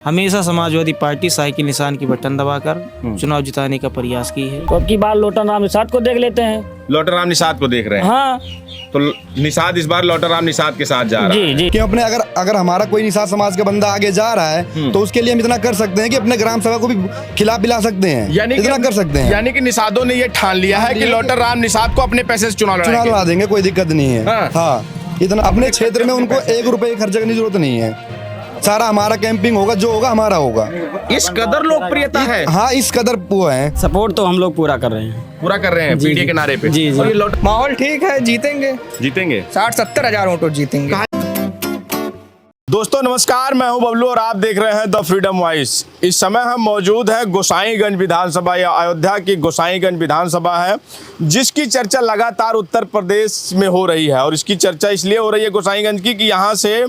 हमेशा Samajwadi party cycle निशान की बटन दबाकर चुनाव जिताने का प्रयास की है। तो अब की बार लोटन राम निषाद को देख लेते हैं। लोटर राम निषाद को देख रहे हैं। हाँ तो निषाद इस बार लोटर राम निषाद के साथ जा रहा है। जी जी। क्यों अपने अगर हमारा कोई निषाद समाज का बंदा आगे जा रहा है तो उसके लिए हम इतना कर सकते हैं कि अपने ग्राम सभा को भी खिला पिला सकते हैं, इतना कर सकते हैं। यानी कि निषादों ने ये ठान लिया है कि लोटर राम निषाद को अपने पैसे से चुनाव लड़ा देंगे, कोई दिक्कत नहीं है। हाँ, इतना अपने क्षेत्र में उनको 1 रुपए खर्च करने की जरूरत नहीं है। सारा हमारा कैंपिंग होगा, जो होगा हमारा होगा। इस कदर लोकप्रियता है। हाँ, इस कदर वो है। सपोर्ट तो हम लोग पूरा कर रहे हैं। पूरा कर रहे हैं पीडीए के नारे पे। जी जी। माहौल ठीक है, जीतेंगे 60-70 हजार वोटों जीतेंगे। दोस्तों नमस्कार, मैं हूं बबलू और आप देख रहे हैं द फ्रीडम वॉइस। इस समय हम मौजूद हैं गोसाईगंज विधानसभा या अयोध्या की गोसाईगंज विधानसभा है, जिसकी चर्चा लगातार उत्तर प्रदेश में हो रही है। और इसकी चर्चा इसलिए हो रही है गोसाईगंज की कि यहाँ से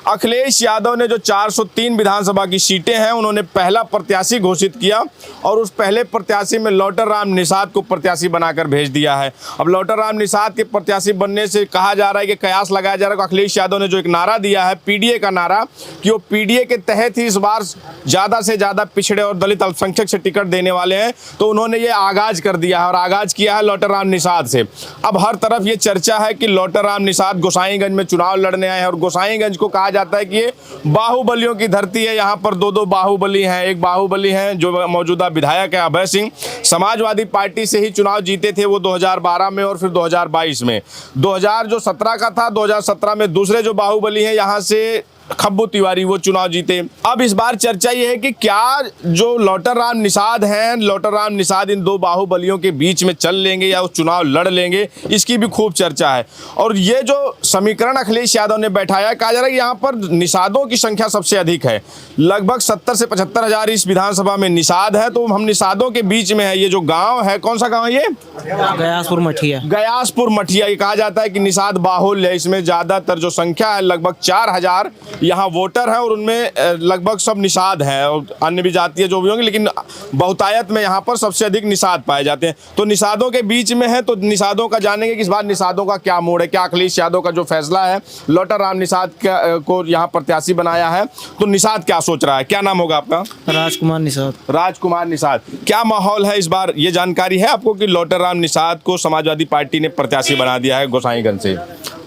अखिलेश यादव ने जो 403 विधानसभा की सीटें हैं उन्होंने पहला प्रत्याशी घोषित किया और उस पहले प्रत्याशी में लोटर राम निषाद को प्रत्याशी बनाकर भेज दिया है। अब लोटर राम निषाद के प्रत्याशी बनने से कहा जा रहा है कि कयास लगाया जा रहा है कि अखिलेश यादव ने जो एक नारा दिया है पीडीए का नारा, कि वो पीडीए के तहत ही इस बार ज़्यादा से ज़्यादा पिछड़े और दलित अल्पसंख्यक से टिकट देने वाले हैं, तो उन्होंने ये आगाज़ कर दिया है और आगाज़ किया है लोटर राम निषाद से। अब हर तरफ ये चर्चा है कि लोटर राम निषाद गोसाईगंज में चुनाव लड़ने आए हैं और गोसाईगंज को कहा जाता है कि ये बाहुबलियों की धरती है। यहाँ पर दो बाहुबली हैं। एक बाहुबली हैं जो मौजूदा विधायक है अभय सिंह, समाजवादी पार्टी से ही चुनाव जीते थे वो 2012 में और फिर 2022 में। 2017 का था, 2017 में दूसरे जो बाहुबली हैं यहाँ से खब्बू तिवारी, वो चुनाव जीते। अब इस बार चर्चा ये है कि क्या जो लोटर राम निषाद हैं, लोटर राम निषाद इन दो बाहुबलियों के बीच में चल लेंगे या वो चुनाव लड़ लेंगे, इसकी भी खूब चर्चा है। और ये जो समीकरण अखिलेश यादव ने बैठाया, कहा जा रहा है कि यहाँ पर निषादों की संख्या सबसे अधिक है, लगभग 70 से 75 हजार इस विधानसभा में निषाद है। तो हम निषादों के बीच में है। ये जो गाँव है, कौन सा गाँव है ये? गयासपुर मठिया। गयासपुर मठिया। ये कहा जाता है कि निषाद बाहुल्य है। इसमें ज़्यादातर जो संख्या है लगभग 4000 यहाँ वोटर हैं और उनमें लगभग सब निषाद हैं और अन्य भी जातीय जो भी होंगे, लेकिन बहुतायत में यहाँ पर सबसे अधिक निषाद पाए जाते हैं। तो निषादों के बीच में है, तो निषादों का जानेंगे कि इस बार निषादों का क्या मोड़ है। क्या अखिलेश यादव का जो फैसला है लोटर राम निषाद को यहाँ प्रत्याशी बनाया है, तो निषाद क्या सोच रहा है? क्या नाम होगा आपका? राजकुमार निषाद। राजकुमार निषाद। क्या माहौल है इस बार? ये जानकारी है आपको कि लोटर राम निषाद को समाजवादी पार्टी ने प्रत्याशी बना दिया है गोसाईगंज से?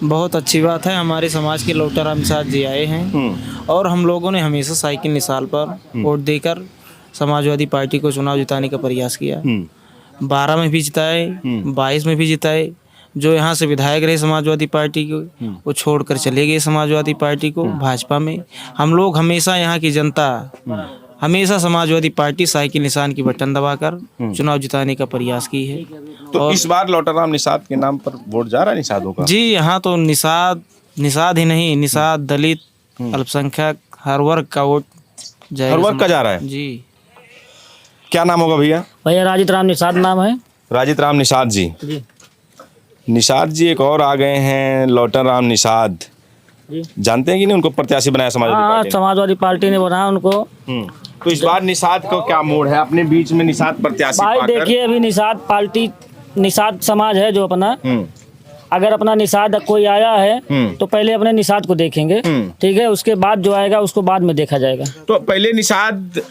बहुत अच्छी बात है। हमारे समाज के लोटर राम निषाद जी आए हैं और हम लोगों ने हमेशा साइकिल निशान पर वोट देकर समाजवादी पार्टी को चुनाव जिताने का प्रयास किया। 12 में भी जिताए, 22 में भी जिताए। जो यहाँ से विधायक रहे समाजवादी पार्टी को, वो छोड़कर चले गए समाजवादी पार्टी को भाजपा में। हम लोग हमेशा, यहाँ की जनता हमेशा समाजवादी पार्टी साइकिल निशान की बटन दबाकर चुनाव जिताने का प्रयास की है। तो इस बार लोटर राम निषाद के नाम पर वोट जा रहा है निषादों का? जी, यहाँ तो निषाद ही नहीं, निषाद, दलित, अल्पसंख्यक, हर वर्ग का वोट हर वर्ग का जा रहा है जी। क्या नाम होगा भैया? भैया राजित राम निषाद नाम है। राजित राम निषाद जी। निषाद जी एक और आ गए हैं, लोटर राम निषाद। जानते हैं कि नहीं उनको प्रत्याशी बनाया समाजवादी पार्टी ने? समाजवादी पार्टी ने बनाया उनको। तो इस बार निषाद को क्या मोड़ है अपने बीच में? निषाद प्रत्याशी भाई देखिए, अभी निषाद पार्टी, निषाद समाज है जो अपना, अगर अपना निषाद कोई आया है तो पहले अपने निषाद को देखेंगे, ठीक है, उसके बाद जो आएगा उसको बाद में देखा जाएगा। तो पहले निषाद,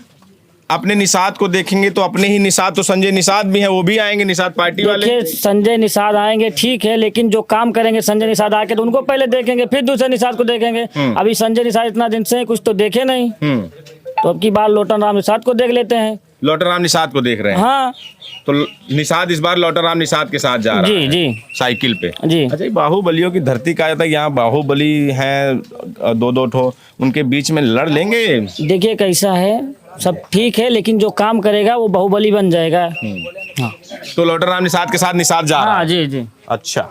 अपने निषाद को देखेंगे तो अपने ही निषाद, तो संजय निषाद भी हैं, वो भी आएंगे निषाद पार्टी वाले। देखिए, संजय निषाद आएंगे ठीक है, लेकिन जो काम करेंगे संजय निषाद आके तो उनको पहले देखेंगे, फिर दूसरे निषाद को देखेंगे। अभी संजय निषाद इतना दिन से कुछ तो देखे नहीं, तो अब की बार लोटर राम निषाद को देख लेते हैं। लोटर राम निषाद को देख रहे हैं। हाँ, तो निषाद इस बार लोटर राम निषाद के साथ जा रहा है जी साइकिल पे। जी। अच्छा, ये बाहुबलियों की धरती कहा जाता है, यहाँ बाहुबली हैं 2-2 ठो, उनके बीच में लड़ लेंगे? देखिए कैसा है, सब ठीक है, लेकिन जो काम करेगा वो बाहुबली बन जाएगा। हाँ। तो लोटर राम निषाद के साथ निषाद जा रहा है? हाँ जी जी। अच्छा,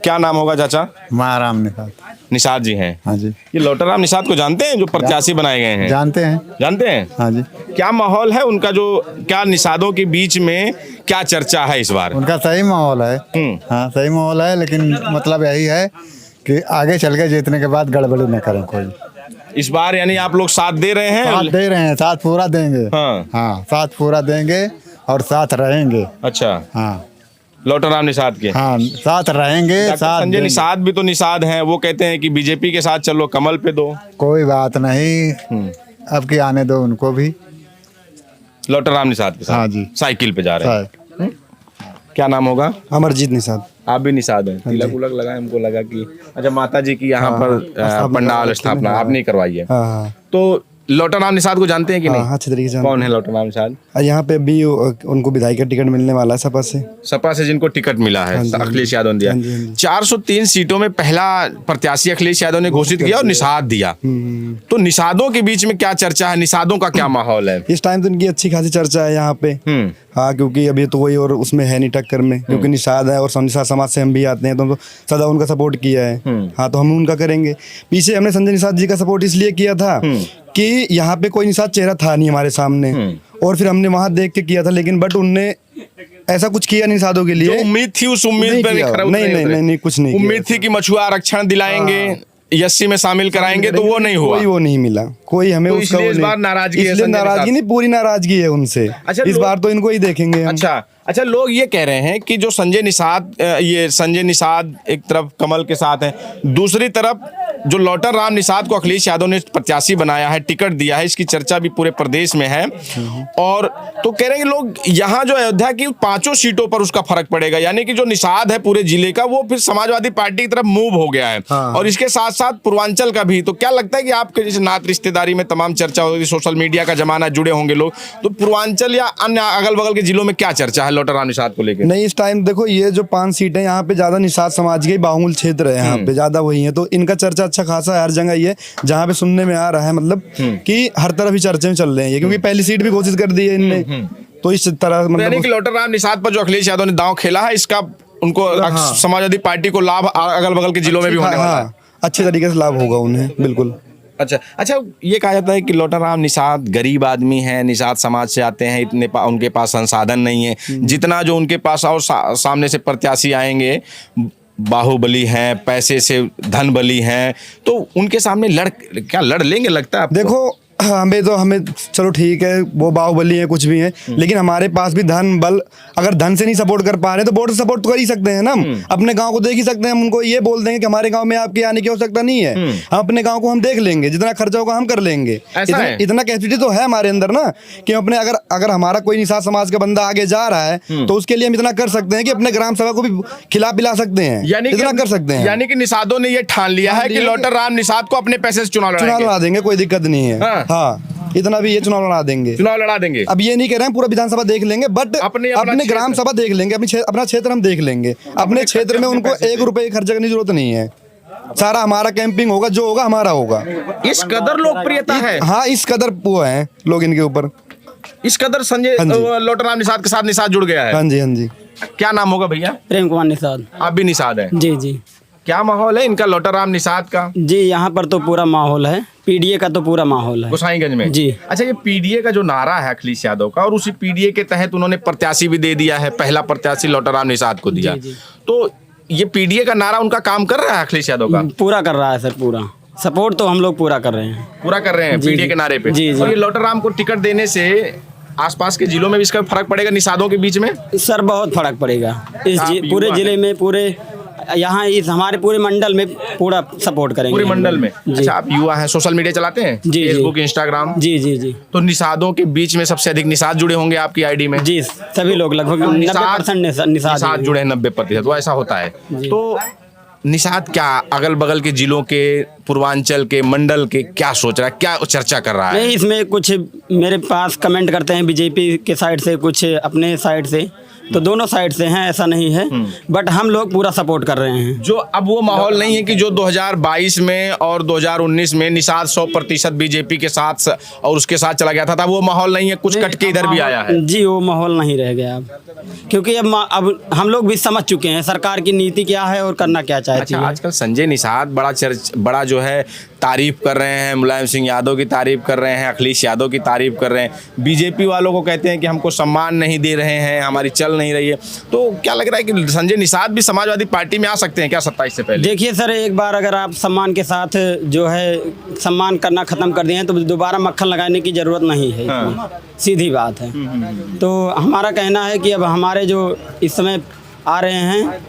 क्या नाम होगा चाचा? महाराम निषाद। निषाद जी हैं। हाँ जी। ये लोटर राम निषाद को जानते हैं जो प्रत्याशी बनाए गए हैं? जानते हैं। जानते हैं? हाँ जी। क्या माहौल है उनका? जो क्या निषादों के बीच में क्या चर्चा है इस बार? उनका सही माहौल है। हाँ, सही माहौल है, लेकिन मतलब यही है कि आगे चल के जीतने के बाद गड़बड़ी न करें कोई। इस बार यानी आप लोग साथ दे रहे हैं? साथ दे रहे हैं, साथ पूरा देंगे। हाँ, साथ पूरा देंगे और साथ रहेंगे। अच्छा। हाँ, लोटर राम निषाद के? हाँ, साथ रहेंगे, साथ संजय निषाद भी तो निषाद हैं, वो कहते हैं कि बीजेपी के साथ चलो, कमल पे दो। कोई बात नहीं, अब की आने दो उनको भी। लौटर राम निषाद के साथ? हाँ जी। साइकिल पे जा रहे हैं। शायद। क्या नाम होगा? अमरजीत निषाद। आप भी निषाद हैं? तिलक उलक लगा, हमको लगा कि अच्छा माता जी की यहाँ पर पंडाल स्थापना आपने करवाई है। हाँ हाँ तो लौटर राम निषाद को जानते हैं कि नहीं? हाँ, अच्छे तरीके से कौन है लौटर राम निषाद? यहाँ पे भी उनको विधायक का टिकट मिलने वाला है सपा से। सपा से जिनको टिकट मिला है, अखिलेश यादव ने दिया। 403 सीटों में पहला प्रत्याशी अखिलेश यादव ने घोषित किया और निषाद दिया। तो निषादों के बीच में क्या चर्चा है, निषादों का क्या माहौल है इस टाइम? तो इनकी अच्छी खासी चर्चा है यहाँ पे। हाँ, क्योंकि अभी तो कोई और उसमें है नहीं टक्कर में, क्योंकि निषाद है और निषाद समाज से हम भी आते हैं, तो सदा उनका सपोर्ट किया है। हाँ, तो हम उनका करेंगे। पीछे हमने संजय निषाद जी का सपोर्ट इसलिए किया था कि यहाँ पे कोई निषाद चेहरा था नहीं हमारे सामने, और फिर हमने वहां देख के किया था, लेकिन बट उनने ऐसा कुछ किया निषादों के लिए। उम्मीद थी, उस उम्मीद पर नहीं, कुछ नहीं। उम्मीद थी कि मछुआ आरक्षण दिलाएंगे, एससी में शामिल कराएंगे, तो वो नहीं हुआ। कोई वो नहीं मिला, कोई हमें तो उसका इस बार नाराजगी है? नाराजगी नहीं, पूरी नाराजगी है उनसे। अच्छा, इस बार तो इनको ही देखेंगे हम। अच्छा, लोग ये कह रहे हैं कि जो संजय निषाद एक तरफ कमल के साथ है, दूसरी तरफ जो लौटर राम निषाद को अखिलेश यादव ने प्रत्याशी बनाया है, टिकट दिया है, इसकी चर्चा भी पूरे प्रदेश में है। और तो कह रहे हैं लोग यहाँ जो अयोध्या की 5 सीटों पर उसका फर्क पड़ेगा, यानी कि जो निषाद है पूरे जिले का, वो फिर समाजवादी पार्टी की तरफ मूव हो गया है। और इसके साथ साथ पूर्वांचल का भी। तो क्या लगता है कि आपके जैसे नात रिश्तेदारी में तमाम चर्चा होगी, सोशल मीडिया का जमाना, जुड़े होंगे लोग, तो पूर्वांचल या अन्य अगल बगल के जिलों में क्या चर्चा है लौटर राम निषाद को लेकर? नहीं, इस टाइम देखो ये जो 5 सीटें यहाँ पे ज्यादा निषाद समाज के बाहुल क्षेत्र है, यहाँ पे ज्यादा वही है, तो इनका चर्चा अच्छा खासा है हर जगह। ये जहाँ पे सुनने में आ रहा है, मतलब कि हर तरफ ही चर्चे में चल रहे हैं ये, क्योंकि पहली सीट भी घोषित कर दी है इनने। तो इस तरह मतलब यानी कि लौटर राम निषाद पर जो अखिलेश यादव ने दांव खेला है, इसका उनको समाजवादी पार्टी को लाभ अगल बगल के जिलों में भी होने वाला है। अच्छे तरीके से लाभ होगा उन्हें, बिल्कुल। अच्छा, ये कहा जाता है कि लौटर राम निषाद गरीब आदमी है, निषाद समाज से आते हैं, इतने उनके पास संसाधन नहीं है, जितना जो उनके पास और सामने से प्रत्याशी आएंगे बाहुबली हैं, पैसे से धन बली हैं, तो उनके सामने लड़ लेंगे लगता है आपको? देखो हमें चलो ठीक है, वो बाहुबली है, कुछ भी है, लेकिन हमारे पास भी धन बल, अगर धन से नहीं सपोर्ट कर पा रहे तो वोट से सपोर्ट तो कर ही सकते हैं ना। हम अपने गांव को देख ही सकते हैं। हम उनको ये बोल देंगे कि हमारे गांव में आपके आने की आवश्यकता नहीं है, हम अपने गांव को हम देख लेंगे, जितना खर्चा होगा हम कर लेंगे। इतना कैपेसिटी तो है हमारे अंदर ना, कि अपने अगर हमारा कोई निषाद समाज का बंदा आगे जा रहा है तो उसके लिए हम इतना कर सकते हैं कि अपने ग्राम सभा को भी खिला पिला सकते हैं, इतना कर सकते हैं। यानी कि निषादों ने ये ठान लिया है कि लौटर राम निषाद को अपने पैसे से चुनाव लड़ा देंगे, कोई दिक्कत नहीं है। हाँ, इतना भी ये चुनाव लड़ा देंगे। अब ये नहीं कह रहे हैं पूरा विधानसभा देख लेंगे, बट अपने ग्राम सभा देख लेंगे, अपना क्षेत्र हम देख लेंगे। अपने क्षेत्र में उनको 1 रुपए खर्च करने की जरूरत नहीं है, सारा हमारा कैंपिंग होगा, जो होगा हमारा होगा। इस कदर लोकप्रियता है। हाँ, इस कदर वो है लोग इनके ऊपर, इस कदर संजय लौटर राम निषाद के साथ निषाद जुड़ गया है। हाँ जी। क्या नाम होगा भैया? प्रेम कुमार निषाद। आप भी निषाद है? जी। क्या माहौल है इनका लौटर राम निषाद का? जी, यहाँ पर तो पूरा माहौल है, पीडीए का तो पूरा माहौल है गोसाईगंज में। जी। अच्छा, ये पीडीए का जो नारा है अखिलेश यादव का, और उसी पीडीए के तहत उन्होंने प्रत्याशी भी दे दिया है, पहला प्रत्याशी लौटर राम निषाद को दिया। जी। तो ये पीडीए का नारा उनका काम कर रहा है अखिलेश यादव का? पूरा कर रहा है सर, पूरा सपोर्ट तो हम लोग पूरा कर रहे हैं पीडीए के नारे पे। जी। और ये लौटर राम को टिकट देने से आसपास के जिलों में भी इसका फर्क पड़ेगा निषादों के बीच में? सर बहुत फर्क पड़ेगा इस पूरे जिले में, पूरे यहाँ इस हमारे पूरे मंडल में पूरा सपोर्ट करेंगे। पूरे मंडल में? अच्छा, आप युवा हैं, सोशल मीडिया चलाते हैं? जी, फेसबुक, इंस्टाग्राम? जी। तो निषादों के बीच में सबसे अधिक निषाद जुड़े होंगे आपकी आईडी में? जी, सभी लोग लगभग 90% निषाद जुड़े हैं। 90%। वो ऐसा होता है। तो निषाद क्या अगल बगल के जिलों के, पूर्वांचल के, मंडल के क्या सोच रहा है, क्या चर्चा कर रहा है? नहीं, इसमें कुछ मेरे पास कमेंट करते हैं बीजेपी के साइड से, कुछ अपने साइड से, तो दोनों साइड से हैं, ऐसा नहीं है, बट हम लोग पूरा सपोर्ट कर रहे हैं। जो अब वो माहौल नहीं है कि जो 2022 में और 2019 में निषाद 100% बीजेपी के साथ और उसके साथ चला गया था, वो माहौल नहीं है, कुछ कट के इधर भी आया है। जी, वो माहौल नहीं रह गया अब, क्योंकि अब हम लोग भी समझ चुके हैं सरकार की नीति क्या है और करना क्या चाहती है। आजकल संजय निषाद बड़ा जो है तारीफ कर रहे हैं, मुलायम सिंह यादव की तारीफ कर रहे हैं, अखिलेश यादव की तारीफ कर रहे हैं, बीजेपी वालों को कहते हैं कि हमको सम्मान नहीं दे रहे हैं, हमारी चल नहीं रही है। तो क्या लग रहा है कि संजय निषाद भी समाजवादी पार्टी में आ सकते हैं क्या 27 से पहले? देखिए सर, एक बार अगर आप सम्मान के साथ जो है सम्मान करना खत्म कर दिए तो दोबारा मक्खन लगाने की जरूरत नहीं है। सीधी बात है। तो हमारा कहना है कि अब हमारे जो इस समय आ रहे हैं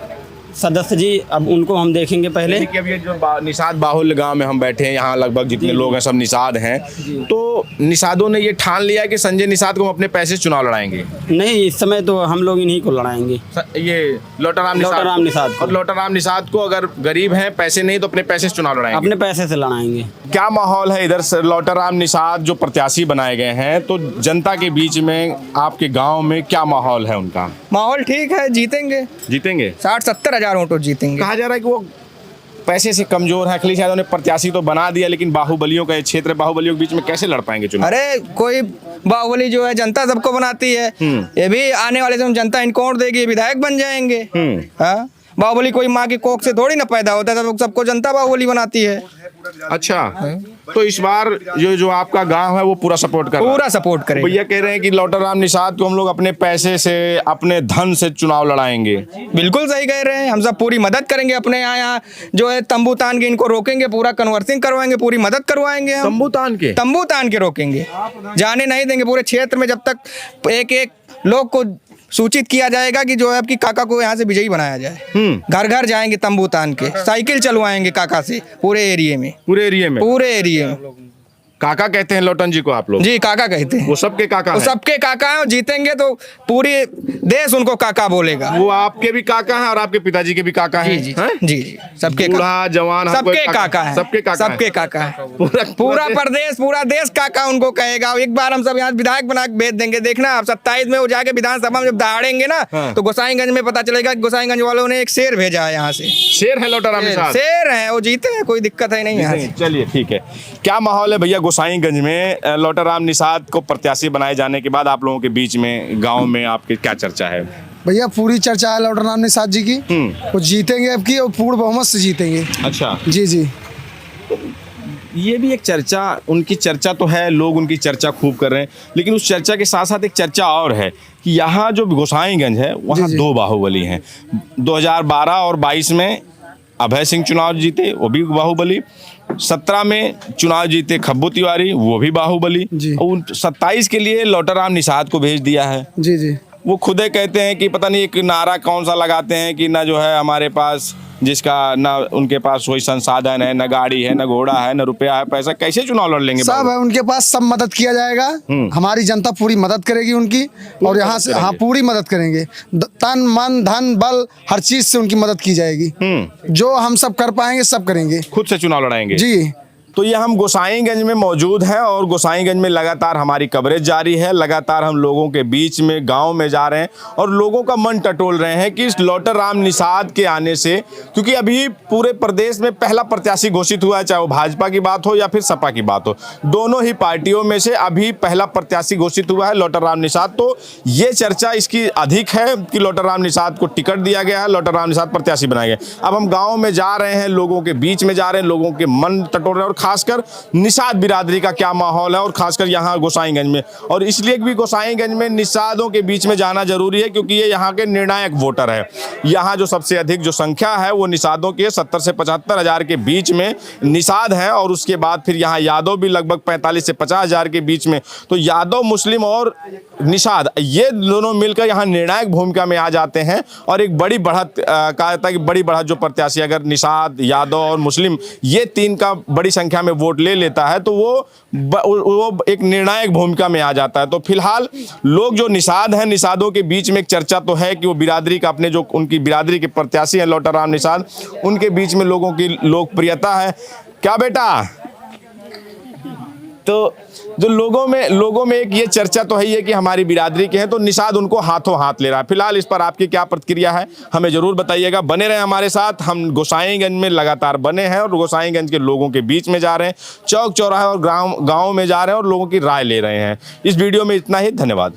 सदस्य जी, अब उनको हम देखेंगे पहले। कि अब ये जो निषाद बाहुल्य गांव में हम बैठे हैं, यहाँ लगभग जितने लोग हैं सब निषाद हैं, तो निषादों ने ये ठान लिया है कि संजय निषाद को हम अपने पैसे से चुनाव लड़ाएंगे। नहीं, इस समय तो हम लोग इन्हीं को लड़ाएंगे, ये लोटाराम निषाद को। और लोटाराम निषाद को अगर गरीब हैं, पैसे नहीं, तो अपने पैसे से चुनाव लड़ाएंगे। अपने पैसे से लड़ाएंगे। क्या माहौल है इधर से? लोटाराम निषाद जो प्रत्याशी बनाए गए हैं, तो जनता के बीच में आपके गांव में क्या माहौल है उनका? माहौल ठीक है, जीतेंगे। जीतेंगे 60-70 हजार वोटों जीतेंगे। कहा जा रहा है कि वो पैसे से कमजोर है। अखिलेश यादव ने प्रत्याशी तो बना दिया, लेकिन बाहुबलियों का ये क्षेत्र है, बाहुबलियों के बीच में कैसे लड़ पाएंगे चुनाव? अरे कोई बाहुबली जो है जनता सबको बनाती है, ये भी आने वाले समय जनता इनको वोट देगी, विधायक बन जाएंगे। हाँ, बाहुबली कोई माँ की कोख से थोड़ी ना पैदा होता है, सबको जनता बाहुबली बनाती है। अच्छा, तो इस बार जो आपका गांव है वो पूरा सपोर्ट कर पूरा सपोर्ट करेंगे। भैया कह रहे हैं कि लोटाराम निषाद को हम लोग अपने पैसे से, अपने धन से चुनाव लड़ाएंगे। बिल्कुल सही कह रहे हैं, हम सब पूरी मदद करेंगे। अपने यहाँ जो है तंबू तान के इनको रोकेंगे, पूरा कन्वर्सिंग करवाएंगे, पूरी मदद करवाएंगे हम। तंबू तान के रोकेंगे, जाने नहीं देंगे पूरे क्षेत्र में, जब तक एक एक लोग को सूचित किया जाएगा कि जो है आपकी काका को यहाँ से विजयी बनाया जाए। घर घर जाएंगे तंबू तान के, साइकिल चलवाएंगे काका से पूरे एरिया में। पूरे एरिया में काका कहते हैं लोटन जी को आप लोग? जी, काका कहते हैं। वो सबके काका हैं? सबके काका हैं, और जीतेंगे तो पूरी देश उनको काका बोलेगा। वो आपके भी काका हैं और आपके पिताजी के भी काका हैं? जी जी, सबके बूढ़ा जवान सबके काका हैं, सबके काका हैं। पूरा प्रदेश, पूरा देश काका उनको कहेगा। एक बार हम सब यहाँ विधायक बना के भेज देंगे, देखना आप 27 में वो जाके विधानसभा में जब दहाड़ेंगे ना, तो गोसाईगंज में पता चलेगा कि गोसाईगंज वालों ने एक शेर भेजा है यहाँ से। शेर है लोटाराम निषाद? शेर है, वो जीते हैं, कोई दिक्कत है नहीं यहाँ से। चलिए ठीक है। क्या माहौल है भैया गोसाईगंज में लोटाराम निषाद को प्रत्याशी बनाए जाने के बाद आप लोगों के बीच में, गांव में आपकी क्या चर्चा है? भैया पूरी चर्चा है लोटाराम निषाद जी की, वो जीतेंगे अब की, और पूर्ण बहुमत से जीतेंगे। अच्छा जी जी, ये भी एक चर्चा, उनकी चर्चा तो है, लोग उनकी चर्चा खूब कर रहे हैं, लेकिन उस चर्चा के साथ साथ एक चर्चा और है कि यहाँ जो गोसाईगंज है वहाँ दो बाहुबली हैं। 2012 और 22 में अभय सिंह चुनाव जीते, वो भी बाहुबली। 17 में चुनाव जीते खब्बू तिवारी, वो भी बाहुबली। 27 के लिए लोटाराम निषाद को भेज दिया है। जी जी, वो खुद कहते हैं कि पता नहीं एक नारा कौन सा लगाते हैं कि ना जो है हमारे पास, जिसका ना उनके पास कोई संसाधन है, न गाड़ी है, न घोड़ा है, न रुपया है, पैसा, कैसे चुनाव लड़ लेंगे? सब है उनके पास, सब मदद किया जाएगा। हमारी जनता पूरी मदद करेगी उनकी, और यहाँ से हाँ पूरी मदद करेंगे। तन मन धन बल हर चीज से उनकी मदद की जाएगी। जो हम सब कर पाएंगे सब करेंगे, खुद से चुनाव लड़ाएंगे जी। तो ये हम गोसाईगंज में मौजूद हैं और गोसाईगंज में लगातार हमारी कवरेज जारी है। लगातार हम लोगों के बीच में, गांव में जा रहे हैं और लोगों का मन टटोल रहे हैं कि इस लोटाराम निषाद के आने से, क्योंकि अभी पूरे प्रदेश में पहला प्रत्याशी घोषित हुआ है, चाहे वो भाजपा की बात हो या फिर सपा की बात हो, दोनों ही पार्टियों में से अभी पहला प्रत्याशी घोषित हुआ है लोटाराम निषाद। तो ये चर्चा इसकी अधिक है कि लोटाराम निषाद को टिकट दिया गया है, लोटाराम निषाद प्रत्याशी बनाए गए। अब हम गाँव में जा रहे हैं, लोगों के बीच में जा रहे हैं, लोगों के मन टटोल रहे हैं, और खासकर निषाद बिरादरी का क्या माहौल है, और खासकर यहाँ गोसाईगंज में। और इसलिए भी गोसाईगंज में निषादों के बीच में जाना जरूरी है, क्योंकि ये यहाँ के निर्णायक वोटर है। यहाँ जो सबसे अधिक जो संख्या है वो निषादों की है, 70 से 75 हजार के बीच में निषाद है, और उसके बाद फिर यहाँ यादव भी लगभग 45 से 50 हजार के बीच में। तो यादव, मुस्लिम और निषाद, ये दोनों मिलकर यहाँ निर्णायक भूमिका में आ जाते हैं। और एक बड़ी बढ़त, कहा जाता है कि बड़ी बढ़त जो प्रत्याशी अगर निषाद, यादव और मुस्लिम, ये तीन का बड़ी संख्या में वोट ले लेता है तो वो एक निर्णायक भूमिका में आ जाता है। तो फिलहाल लोग जो निषाद हैं, निषादों के बीच में एक चर्चा तो है कि वो बिरादरी का, अपने जो उनकी बिरादरी के प्रत्याशी हैं लोटाराम निषाद, उनके बीच में लोगों की लोकप्रियता है। क्या बेटा? तो जो लोगों में एक ये चर्चा तो है ही है कि हमारी बिरादरी के हैं, तो निषाद उनको हाथों हाथ ले रहा है। फिलहाल इस पर आपकी क्या प्रतिक्रिया है, हमें जरूर बताइएगा। बने रहे हमारे साथ, हम गोसाईगंज में लगातार बने हैं और गोसाईगंज के लोगों के बीच में जा रहे हैं, चौक चौराहे और गाँव में जा रहे हैं और लोगों की राय ले रहे हैं। इस वीडियो में इतना ही, धन्यवाद।